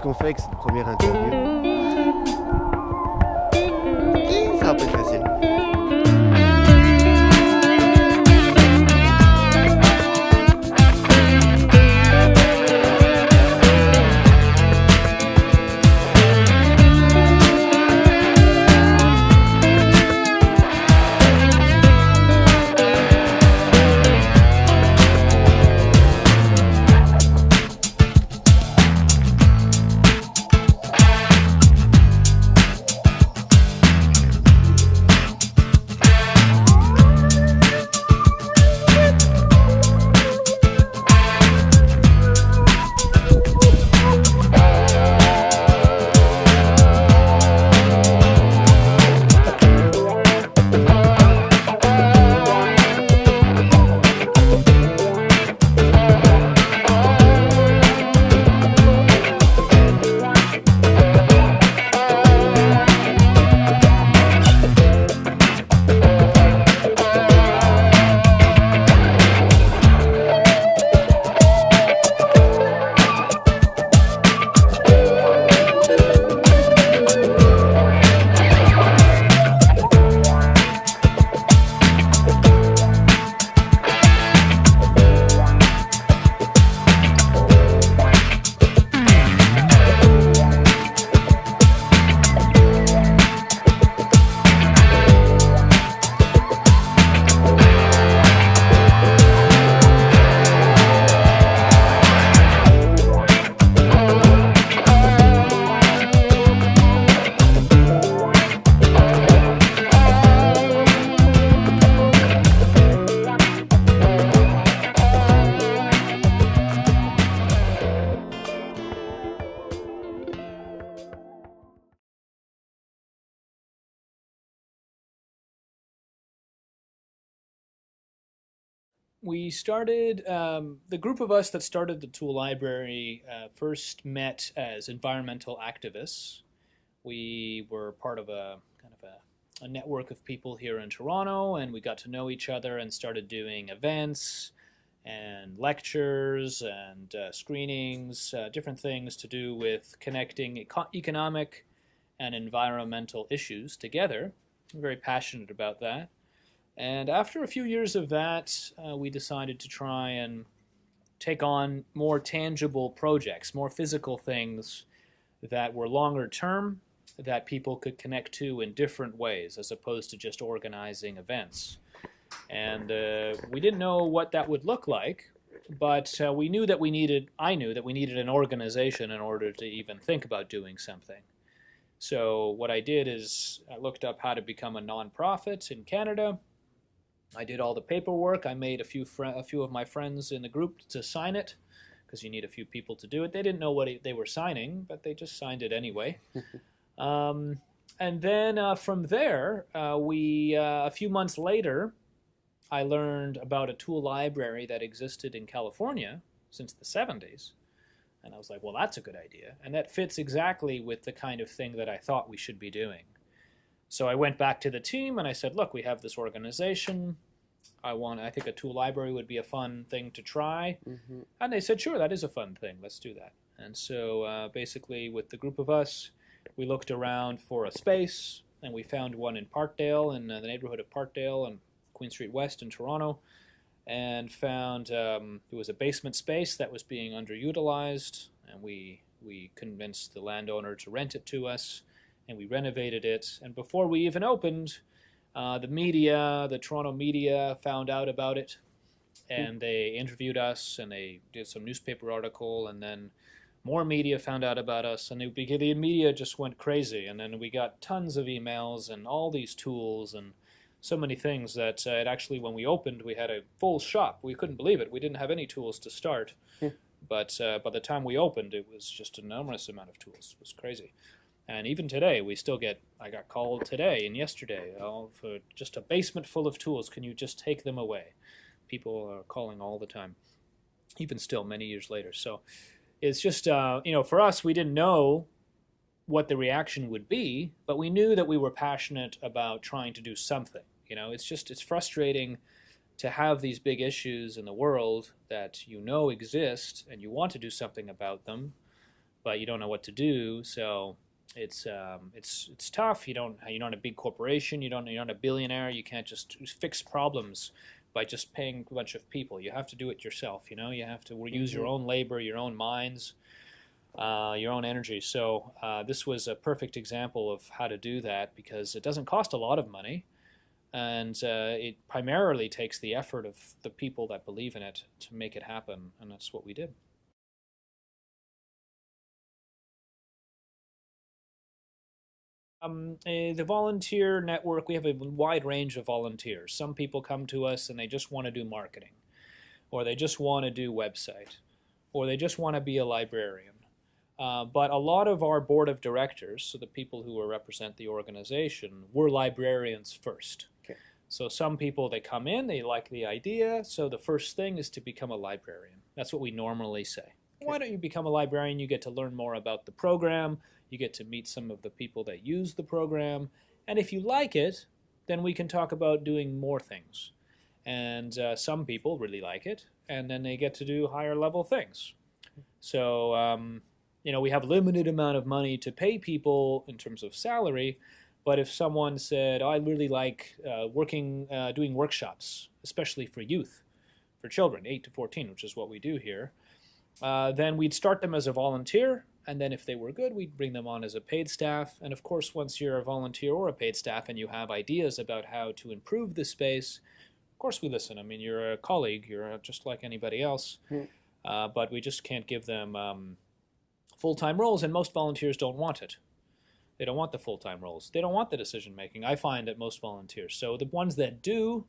qu'on fait avec cette première interview? Ça va pas être facile. We started, the group of us that started the tool library first met as environmental activists. We were part of a kind of a network of people here in Toronto, and we got to know each other and started doing events and lectures and screenings, different things to do with connecting economic and environmental issues together. I'm very passionate about that. And after a few years of that, we decided to try and take on more tangible projects, more physical things that were longer term, that people could connect to in different ways, as opposed to just organizing events. And we didn't know what that would look like, but we knew that I knew that we needed an organization in order to even think about doing something. So what I did is I looked up how to become a nonprofit in Canada. I did all the paperwork. I made a few of my friends in the group to sign it, because you need a few people to do it. They didn't know what they were signing, but they just signed it anyway. And then from there, a few months later, I learned about a tool library that existed in California since the 70s. And I was like, well, that's a good idea. And that fits exactly with the kind of thing that I thought we should be doing. So I went back to the team and I said, look, we have this organization. I think a tool library would be a fun thing to try. Mm-hmm. And they said, sure, that is a fun thing. Let's do that. And so basically with the group of us, we looked around for a space, and we found one in Parkdale, in the neighborhood of Parkdale and Queen Street West in Toronto, and found it was a basement space that was being underutilized, and we convinced the landowner to rent it to us, and we renovated it. And before we even opened, the Toronto media found out about it, and they interviewed us, and they did some newspaper article, and then more media found out about us, and the media just went crazy. And then we got tons of emails and all these tools and so many things that it actually, when we opened, we had a full shop. We couldn't believe it. We didn't have any tools to start. But by the time we opened, it was just an enormous amount of tools. It was crazy. And even today, I got called today and yesterday for just a basement full of tools. Can you just take them away? People are calling all the time, even still many years later. So it's just, for us, we didn't know what the reaction would be, but we knew that we were passionate about trying to do something. It's frustrating to have these big issues in the world that exist and you want to do something about them, but you don't know what to do. So it's tough. You're not a big corporation. You're not a billionaire. You can't just fix problems by just paying a bunch of people. You have to do it yourself. You have to use your own labor, your own minds, your own energy. So this was a perfect example of how to do that, because it doesn't cost a lot of money, and it primarily takes the effort of the people that believe in it to make it happen, and that's what we did. The volunteer network, we have a wide range of volunteers. Some people come to us and they just want to do marketing, or they just want to do website, or they just want to be a librarian. But a lot of our board of directors, so the people who represent the organization, were librarians first. Okay. So some people, they come in, they like the idea, so the first thing is to become a librarian. That's what we normally say. Okay. Why don't you become a librarian? You get to learn more about the program, you get to meet some of the people that use the program, and if you like it, then we can talk about doing more things. And some people really like it, and then they get to do higher level things. So, we have a limited amount of money to pay people in terms of salary, but if someone said, I really like doing workshops, especially for youth, for children, 8 to 14, which is what we do here, then we'd start them as a volunteer, and then if they were good, we'd bring them on as a paid staff. And of course, once you're a volunteer or a paid staff and you have ideas about how to improve the space, of course we listen. I mean, you're a colleague, you're just like anybody else, but we just can't give them full-time roles, and most volunteers don't want it. They don't want the full-time roles. They don't want the decision-making, I find, at most volunteers. So the ones that do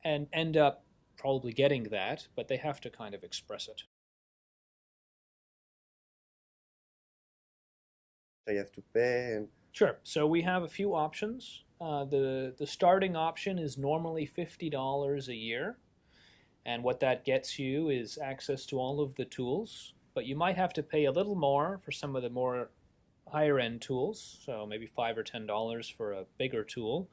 and end up probably getting that, but they have to kind of express it. So you have to pay and... Sure. So we have a few options. The starting option is normally $50 a year, and what that gets you is access to all of the tools, but you might have to pay a little more for some of the more higher-end tools, so maybe $5 or $10 for a bigger tool,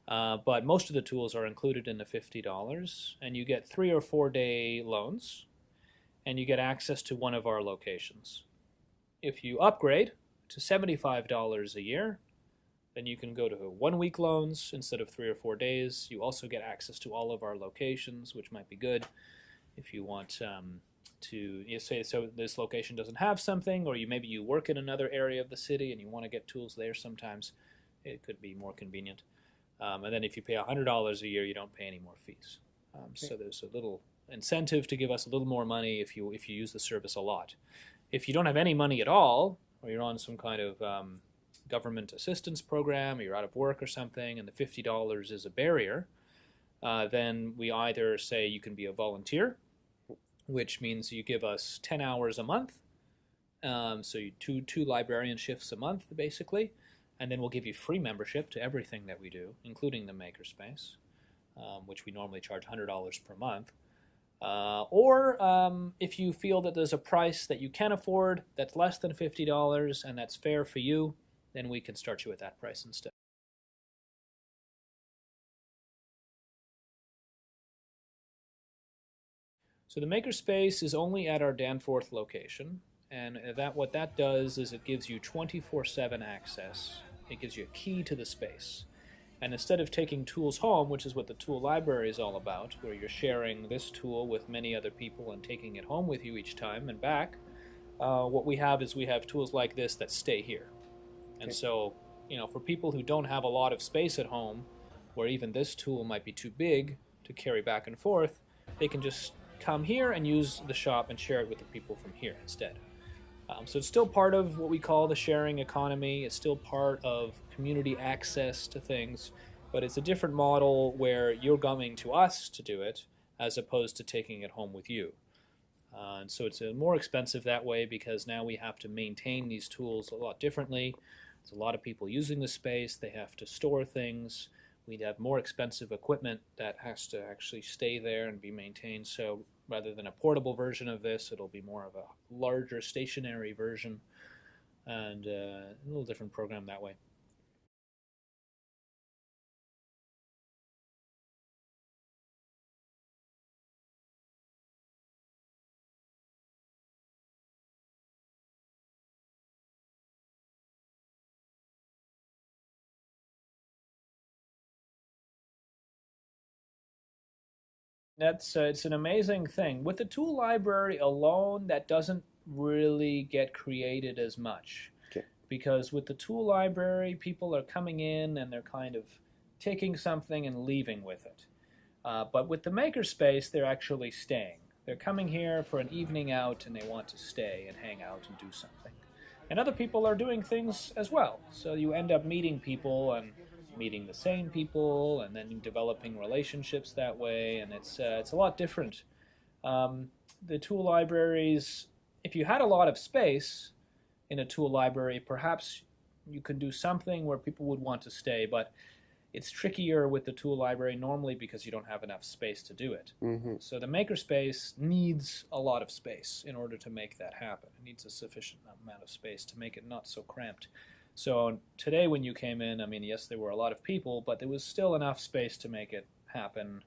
but most of the tools are included in the $50, and you get 3 or 4 day loans, and you get access to one of our locations. If you upgrade to $75 a year, then you can go to 1 week loans instead of 3 or 4 days. You also get access to all of our locations, which might be good if you want to say, so this location doesn't have something, or maybe you work in another area of the city and you want to get tools there sometimes. It could be more convenient. And then if you pay $100 a year, you don't pay any more fees. Okay. So there's a little incentive to give us a little more money if you use the service a lot. If you don't have any money at all, or you're on some kind of government assistance program, or you're out of work or something, and the $50 is a barrier, then we either say you can be a volunteer, which means you give us 10 hours a month, so you two librarian shifts a month, basically, and then we'll give you free membership to everything that we do, including the makerspace, which we normally charge $100 per month. Or if you feel that there's a price that you can afford that's less than $50 and that's fair for you, then we can start you at that price instead. So the makerspace is only at our Danforth location, and what that does is it gives you 24/7 access. It gives you a key to the space. And instead of taking tools home, which is what the tool library is all about, where you're sharing this tool with many other people and taking it home with you each time and back, what we have is we have tools like this that stay here. And so, for people who don't have a lot of space at home, where even this tool might be too big to carry back and forth, they can just come here and use the shop and share it with the people from here instead. So it's still part of what we call the sharing economy. It's still part of community access to things, but it's a different model where you're coming to us to do it as opposed to taking it home with you. And so it's more expensive that way, because now we have to maintain these tools a lot differently. There's a lot of people using the space. They have to store things. We'd have more expensive equipment that has to actually stay there and be maintained. So rather than a portable version of this, it'll be more of a larger stationary version, and a little different program that way. That's it's an amazing thing. With the tool library alone, that doesn't really get created as much. Okay. Because with the tool library, people are coming in and they're kind of taking something and leaving with it. But with the makerspace, they're actually staying. They're coming here for an evening out and they want to stay and hang out and do something. And other people are doing things as well. So you end up meeting people and meeting the same people and then developing relationships that way. And it's a lot different. The tool libraries, if you had a lot of space in a tool library, perhaps you could do something where people would want to stay. But it's trickier with the tool library normally because you don't have enough space to do it. Mm-hmm. So the makerspace needs a lot of space in order to make that happen. It needs a sufficient amount of space to make it not so cramped. So today when you came in, I mean, yes, there were a lot of people, but there was still enough space to make it happen,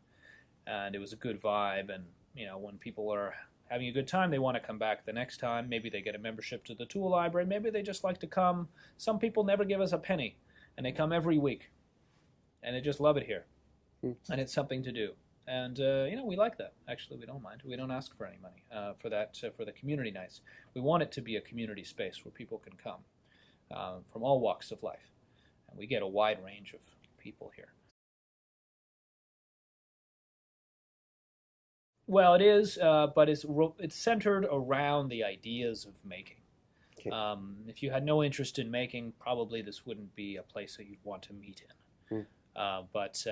and it was a good vibe. And you know, when people are having a good time, they want to come back the next time. Maybe they get a membership to the tool library. Maybe they just like to come. Some people never give us a penny, and they come every week. And they just love it here, and it's something to do. And you know, we like that. Actually, we don't mind. We don't ask for any money for that for the community nights. We want it to be a community space where people can come from all walks of life, and we get a wide range of people here. Well, it is, but it's centered around the ideas of making. Okay. If you had no interest in making, probably this wouldn't be a place that you'd want to meet in. But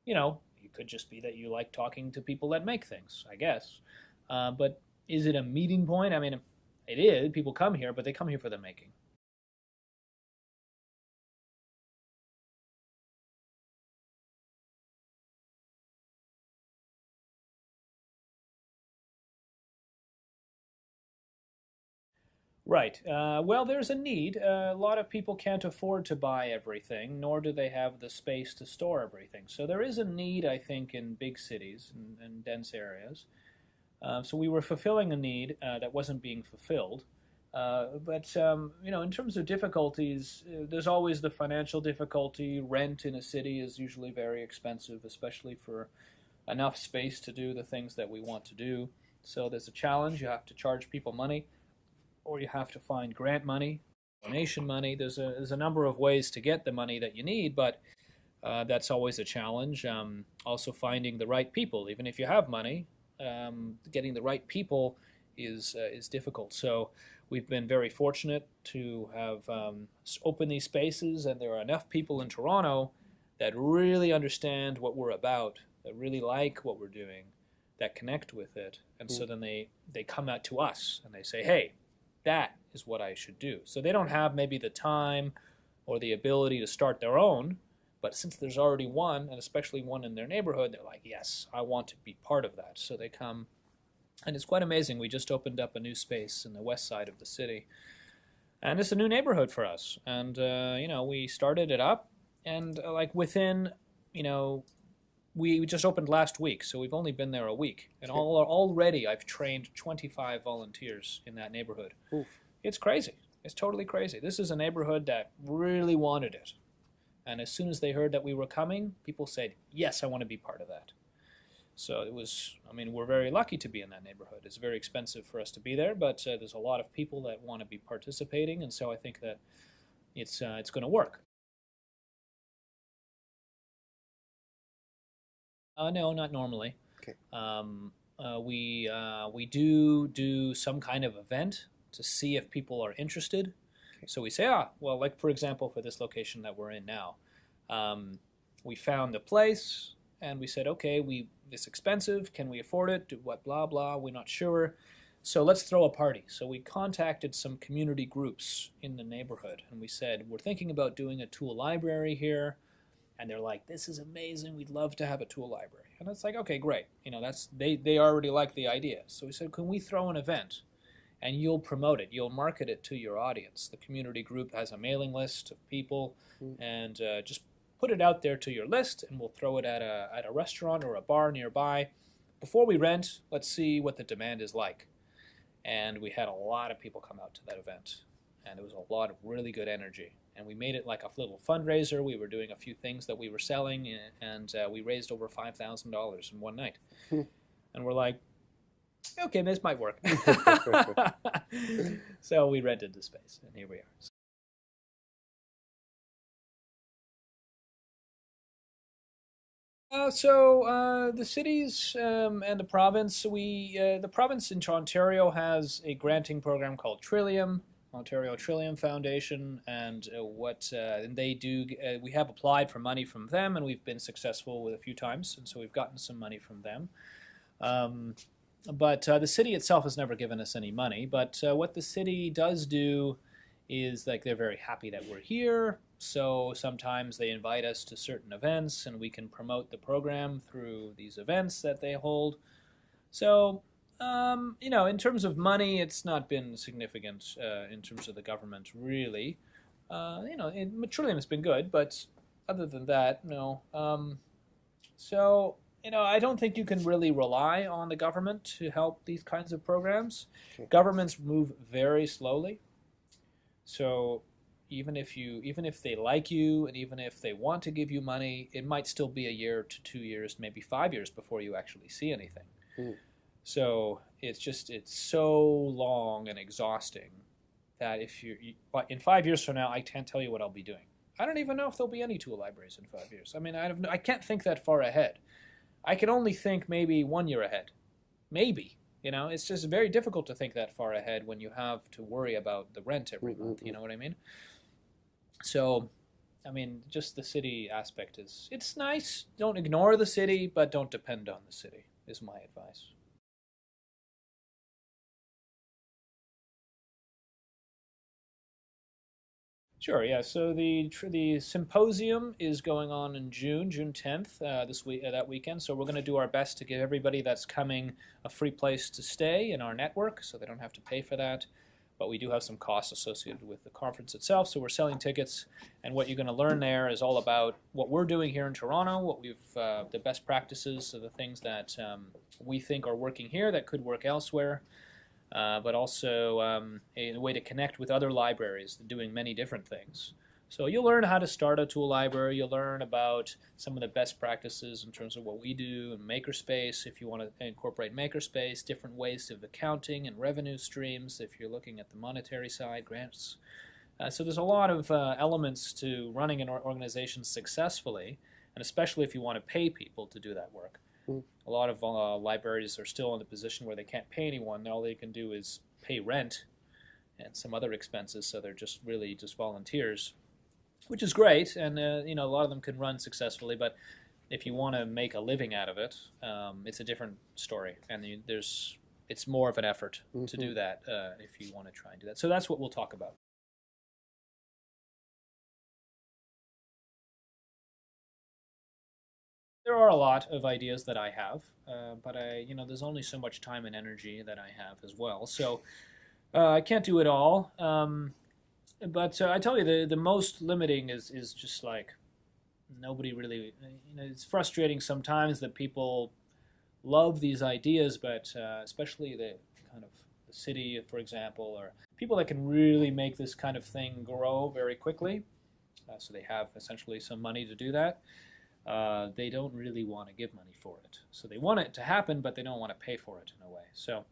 you know, it could just be that you like talking to people that make things, I guess. But is it a meeting point? I mean, it is. People come here, but they come here for the making. Right. Well, there's a need. A lot of people can't afford to buy everything, nor do they have the space to store everything. So there is a need, I think, in big cities and dense areas. So we were fulfilling a need that wasn't being fulfilled. But you know, in terms of difficulties, there's always the financial difficulty. Rent in a city is usually very expensive, especially for enough space to do the things that we want to do. So there's a challenge. You have to charge people money, or you have to find grant money, donation money. There's a number of ways to get the money that you need, but that's always a challenge. Also finding the right people, even if you have money, getting the right people is difficult. So we've been very fortunate to have opened these spaces, and there are enough people in Toronto that really understand what we're about, that really like what we're doing, that connect with it. And so then they come out to us and they say, hey, that is what I should do. So they don't have maybe the time or the ability to start their own, but since there's already one, and especially one in their neighborhood, they're like, yes, I want to be part of that. So they come, and it's quite amazing. We just opened up a new space in the west side of the city, and it's a new neighborhood for us. And you know, we started it up, and like within, you know, we just opened last week, so we've only been there a week, and already I've trained 25 volunteers in that neighborhood. Oof. It's crazy. It's totally crazy. This is a neighborhood that really wanted it, and as soon as they heard that we were coming, people said, yes, I want to be part of that. So it was, I mean, we're very lucky to be in that neighborhood. It's very expensive for us to be there, but there's a lot of people that want to be participating, and so I think that it's going to work. No, not normally. Okay. We do some kind of event to see if people are interested. Okay. So we say, well, like for example, for this location that we're in now, we found a place and we said, okay, it's expensive. Can we afford it? Do what? Blah blah. We're not sure. So let's throw a party. So we contacted some community groups in the neighborhood and we said, we're thinking about doing a tool library here. And they're like, this is amazing. We'd love to have a tool library. And it's like, okay, great. You know, they already like the idea. So we said, can we throw an event? And you'll promote it. You'll market it to your audience. The community group has a mailing list of people, and just put it out there to your list, and we'll throw it at a restaurant or a bar nearby. Before we rent, let's see what the demand is like. And we had a lot of people come out to that event. and there was a lot of really good energy. And we made it like a little fundraiser. We were doing a few things that we were selling, and we raised over $5,000 in one night. And we're like, okay, this might work. So we rented the space, and here we are. The cities and the province, the province in Ontario has a granting program called Trillium, Ontario Trillium Foundation, and and they do. We have applied for money from them, and we've been successful with a few times, and so we've gotten some money from them. But the city itself has never given us any money. But what the city does do is, like, they're very happy that we're here. So sometimes they invite us to certain events, and we can promote the program through these events that they hold. So, in terms of money, it's not been significant in terms of the government, really. Trillium has been good, but other than that, no. I don't think you can really rely on the government to help these kinds of programs. Okay. Governments move very slowly. So even if they like you, and even if they want to give you money, it might still be a year to 2 years, maybe 5 years before you actually see anything. So it's so long and exhausting that in 5 years from now, I can't tell you what I'll be doing. I don't even know if there'll be any tool libraries in 5 years. I mean, I can't think that far ahead. I can only think maybe 1 year ahead. Maybe. It's just very difficult to think that far ahead when you have to worry about the rent every month. You know what I mean? So, just the city aspect it's nice. Don't ignore the city, but don't depend on the city, is my advice. Sure, yeah. So the symposium is going on in June 10th, that weekend. So we're going to do our best to give everybody that's coming a free place to stay in our network, so they don't have to pay for that. But we do have some costs associated with the conference itself, so we're selling tickets. And what you're going to learn there is all about what we're doing here in Toronto, the best practices, so the things that we think are working here that could work elsewhere. But also a way to connect with other libraries doing many different things. So you'll learn how to start a tool library. You'll learn about some of the best practices in terms of what we do in Makerspace, if you want to incorporate Makerspace, different ways of accounting and revenue streams, if you're looking at the monetary side, grants. So there's a lot of elements to running an organization successfully, and especially if you want to pay people to do that work. A lot of libraries are still in the position where they can't pay anyone. All they can do is pay rent and some other expenses, so they're just volunteers, which is great, and a lot of them can run successfully. But if you want to make a living out of it, it's a different story, and it's more of an effort to do that if you want to try and do that. So that's what we'll talk about. There are a lot of ideas that I have, but there's only so much time and energy that I have as well. So I can't do it all. But I tell you, the most limiting is just like nobody really. It's frustrating sometimes that people love these ideas, but especially the kind of the city, for example, or people that can really make this kind of thing grow very quickly. So they have essentially some money to do that. They don't really want to give money for it. So they want it to happen, but they don't want to pay for it in a way. So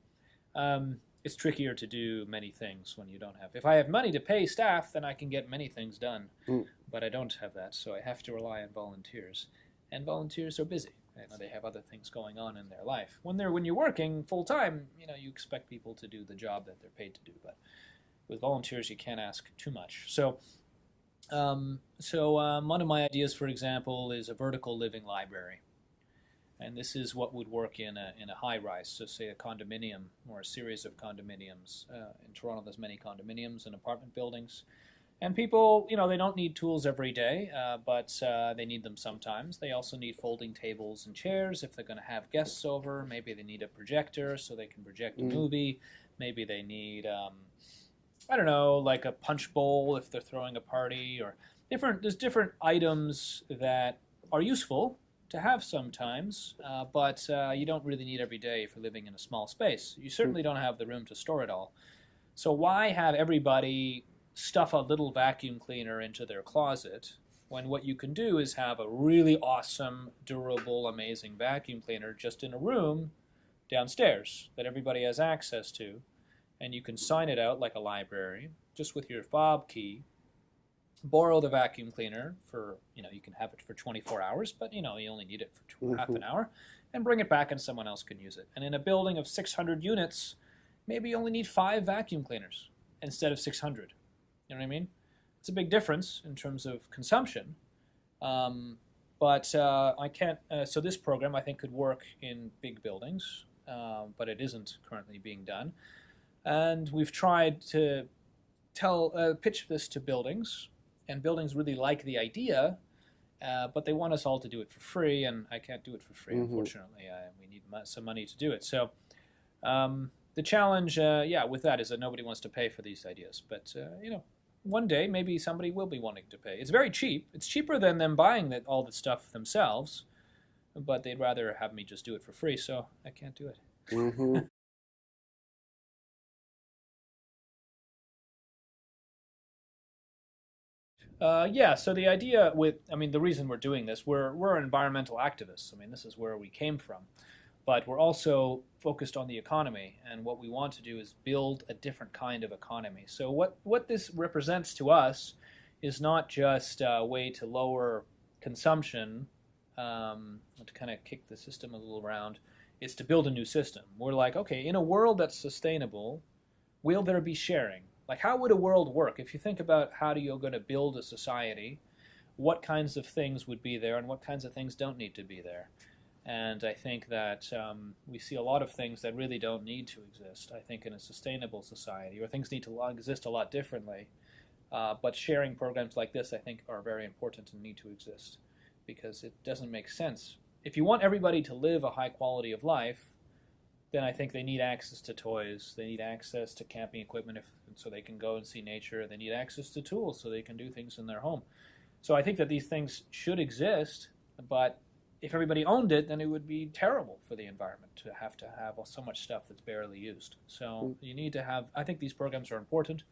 it's trickier to do many things when you don't have. If I have money to pay staff, then I can get many things done. But I don't have that, so I have to rely on volunteers. And volunteers are busy. They have other things going on in their life. When you're working full time, you expect people to do the job that they're paid to do. But with volunteers, you can't ask too much. So one of my ideas, for example, is a vertical living library. And this is what would work in a high-rise, so say a condominium or a series of condominiums. In Toronto, there's many condominiums and apartment buildings. And people, they don't need tools every day, but they need them sometimes. They also need folding tables and chairs if they're going to have guests over. Maybe they need a projector so they can project a movie. Maybe they need, like a punch bowl if they're throwing a party, or there's different items that are useful to have sometimes, but you don't really need every day for living in a small space. You certainly don't have the room to store it all. So why have everybody stuff a little vacuum cleaner into their closet, when what you can do is have a really awesome, durable, amazing vacuum cleaner just in a room downstairs that everybody has access to, and you can sign it out like a library just with your fob key, borrow the vacuum cleaner for, you can have it for 24 hours, but you only need it for half an hour, and bring it back and someone else can use it. And in a building of 600 units, maybe you only need 5 vacuum cleaners instead of 600. You know what I mean? It's a big difference in terms of consumption. But I can't, so this program I think could work in big buildings, but it isn't currently being done. And we've tried to pitch this to buildings, and buildings really like the idea, but they want us all to do it for free, and I can't do it for free, unfortunately. We need some money to do it. So the challenge, with that is that nobody wants to pay for these ideas. But, one day maybe somebody will be wanting to pay. It's very cheap. It's cheaper than them buying all the stuff themselves, but they'd rather have me just do it for free, so I can't do it. So the idea the reason we're doing this, we're environmental activists. This is where we came from. But we're also focused on the economy, and what we want to do is build a different kind of economy. So what this represents to us is not just a way to lower consumption, to kind of kick the system a little around. It's to build a new system. We're like, okay, in a world that's sustainable, will there be sharing? Like, how would a world work? If you think about how you're going to build a society, what kinds of things would be there and what kinds of things don't need to be there? And I think that we see a lot of things that really don't need to exist, I think, in a sustainable society, or things need to exist a lot differently. But sharing programs like this, I think, are very important and need to exist, because it doesn't make sense. If you want everybody to live a high quality of life, then I think they need access to toys, they need access to camping equipment so they can go and see nature, they need access to tools so they can do things in their home. So I think that these things should exist, but if everybody owned it, then it would be terrible for the environment to have so much stuff that's barely used. So you need to have, I think these programs are important.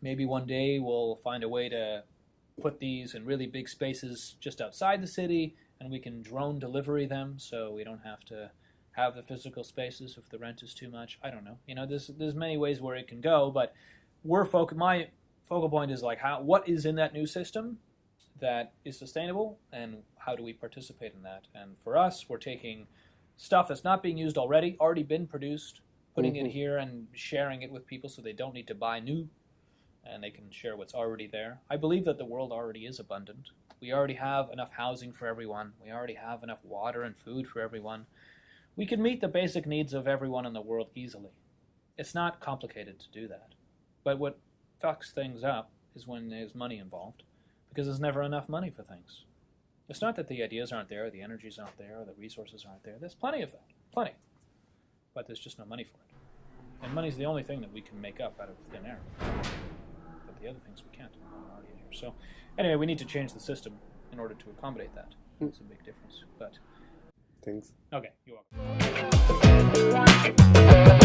Maybe one day we'll find a way to put these in really big spaces just outside the city, and we can drone delivery them so we don't have to have the physical spaces if the rent is too much. I don't know. There's many ways where it can go, but my focal point is like what is in that new system that is sustainable, and how do we participate in that? And for us, we're taking stuff that's not being used already been produced, putting it here and sharing it with people so they don't need to buy new, and they can share what's already there. I believe that the world already is abundant. We already have enough housing for everyone. We already have enough water and food for everyone. We can meet the basic needs of everyone in the world easily. It's not complicated to do that. But what fucks things up is when there's money involved, because there's never enough money for things. It's not that the ideas aren't there, the energies aren't there, or the resources aren't there. There's plenty of that, plenty. But there's just no money for it. And money's the only thing that we can make up out of thin air. But the other things we can't. They're already in here. So anyway, we need to change the system in order to accommodate that. It's a big difference. But Thanks. okay, you're welcome.